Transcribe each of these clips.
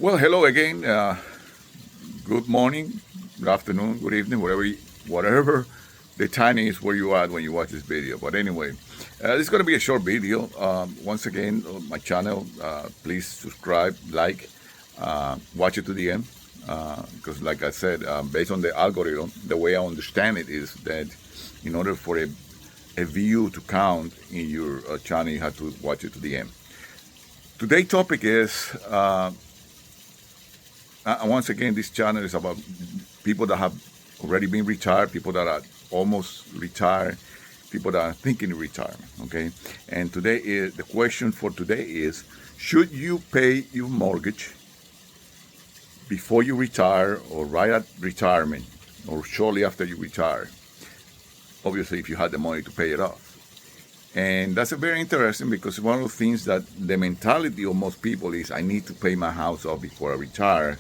Well, hello again. Good morning, good afternoon, good evening, whatever the time is where you are when you watch this video. But anyway, this is going to be a short video. Once again, on my channel, please subscribe, like, watch it to the end. Because, like I said, based on the algorithm, the way I understand it is that in order for a view to count in your channel, you have to watch it to the end. Today's topic is once again, this channel is about people that have already been retired, people that are almost retired, people that are thinking of retirement. Okay, and the question for today is: should you pay your mortgage before you retire, or right at retirement, or shortly after you retire? Obviously, if you had the money to pay it off. And that's a very interesting because one of the things that the mentality of most people is: I need to pay my house off before I retire.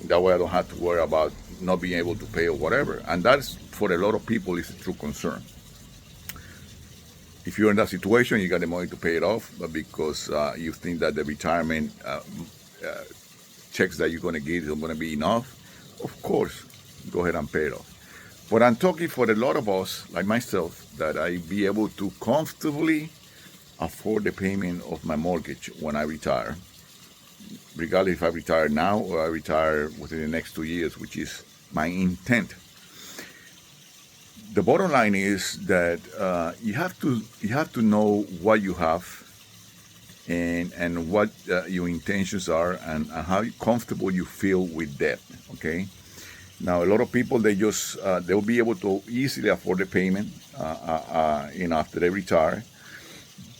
That way I don't have to worry about not being able to pay or whatever. And that's, for a lot of people, is a true concern. If you're in that situation, you got the money to pay it off, but because you think that the retirement checks that you're going to get is going to be enough, of course, go ahead and pay it off. But I'm talking for a lot of us, like myself, that I be able to comfortably afford the payment of my mortgage when I retire, regardless if I retire now or I retire within the next 2 years, which is my intent. The bottom line is that you have to know what you have and what your intentions are, and how comfortable you feel with debt. Okay. Now, a lot of people, they'll be able to easily afford the payment, after they retire.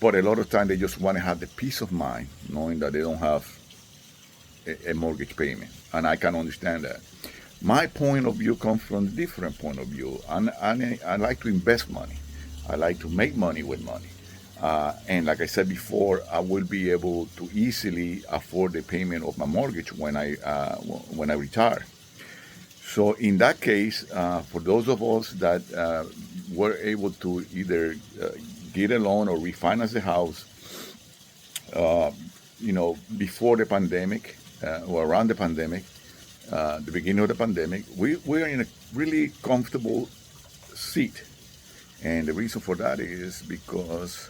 But a lot of time they just want to have the peace of mind knowing that they don't have a mortgage payment, and I can understand that. My point of view comes from a different point of view, and I like to invest money. I like to make money with money, and like I said before, I will be able to easily afford the payment of my mortgage when I retire. So in that case, for those of us that were able to either get a loan or refinance the house, before the pandemic, or around the pandemic, the beginning of the pandemic, we're in a really comfortable seat. And the reason for that is because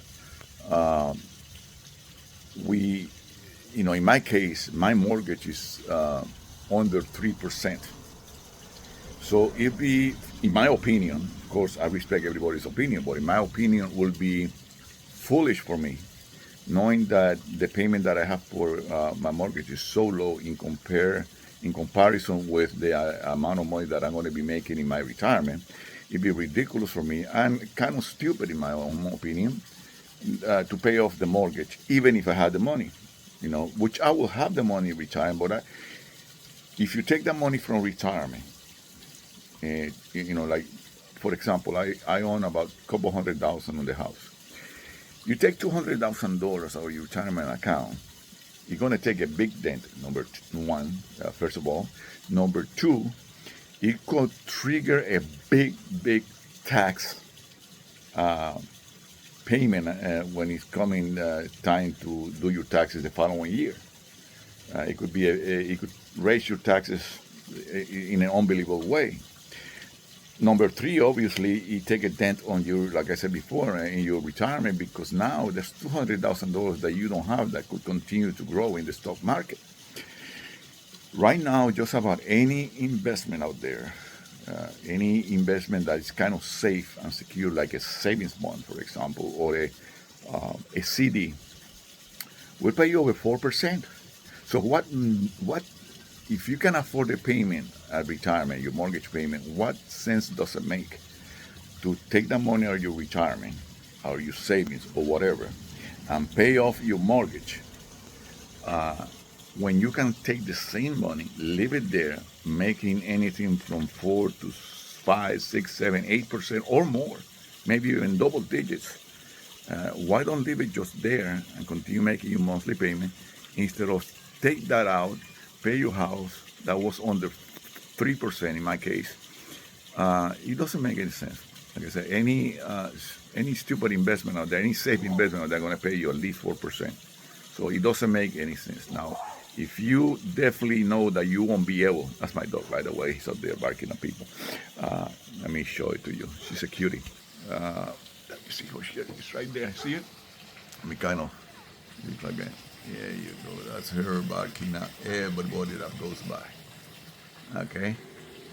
we, in my case, my mortgage is under 3%. So in my opinion, of course, I respect everybody's opinion, but in my opinion, will be foolish for me, knowing that the payment that I have for my mortgage is so low in comparison with the amount of money that I'm going to be making in my retirement. It'd be ridiculous for me and kind of stupid, in my own opinion, to pay off the mortgage, even if I had the money, which I will have the money in retirement. But if you take the money from retirement, like, for example, I own about a couple $100,000 on the house. You take $200,000 out of your retirement account, you're going to take a big dent. Number one, first of all. Number two, it could trigger a big tax payment when it's coming time to do your taxes the following year. It could raise your taxes in an unbelievable way. Number three, obviously, you take a dent on your, like I said before, in your retirement, because now there's $200,000 that you don't have that could continue to grow in the stock market. Right now, just about any investment out there, any investment that is kind of safe and secure, like a savings bond, for example, or a CD, will pay you over 4%. So what if you can afford the payment at retirement, your mortgage payment, what sense does it make to take the money out of your retirement or your savings or whatever and pay off your mortgage when you can take the same money, leave it there, making anything from 4 to 5, 6, 7, 8% or more, maybe even double digits? Why don't leave it just there and continue making your monthly payment instead of take that out, pay your house that was under 3% in my case? It doesn't make any sense. Like I said, any stupid investment out there, any safe investment out there, going to pay you at least 4%. So it doesn't make any sense. Now, If you definitely know that you won't be able, that's my dog, by the way, he's up there barking at people. Let me show it to you. She's a cutie. Let me see who she is. It's right there. See it? Let me kind of look like that. There you go. That's her barking at everybody that goes by. Okay?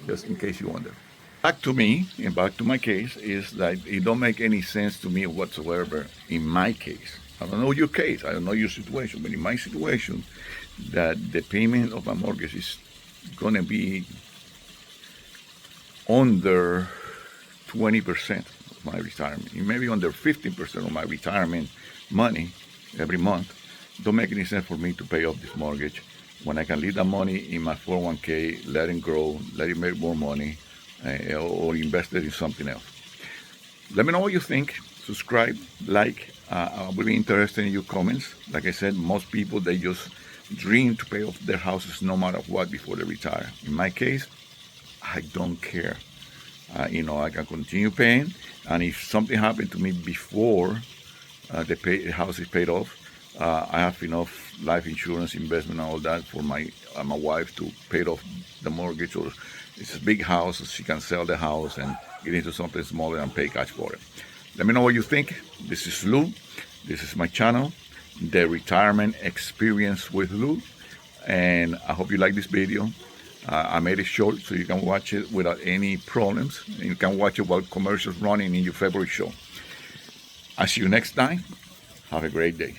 Just in case you wonder. Back to me, and back to my case, is that it don't make any sense to me whatsoever in my case. I don't know your case, I don't know your situation, but in my situation, that the payment of my mortgage is gonna be under 20% of my retirement. It may be under 15% of my retirement money every month. Don't make any sense for me to pay off this mortgage when I can leave that money in my 401k, let it grow, let it make more money, or invest it in something else. Let me know what you think. Subscribe, like. I'm really interested in your comments. Like I said, most people, they just dream to pay off their houses no matter what before they retire. In my case, I don't care. I can continue paying, and if something happened to me before the house is paid off, I have enough life insurance, investment, and all that for my wife to pay off the mortgage, or it's a big house, so she can sell the house and get into something smaller and pay cash for it. Let me know what you think. This is Lou. This is my channel, The Retirement Experience with Lou, and I hope you like this video. I made it short so you can watch it without any problems. You can watch it while commercials running in your favorite show. I'll see you next time. Have a great day.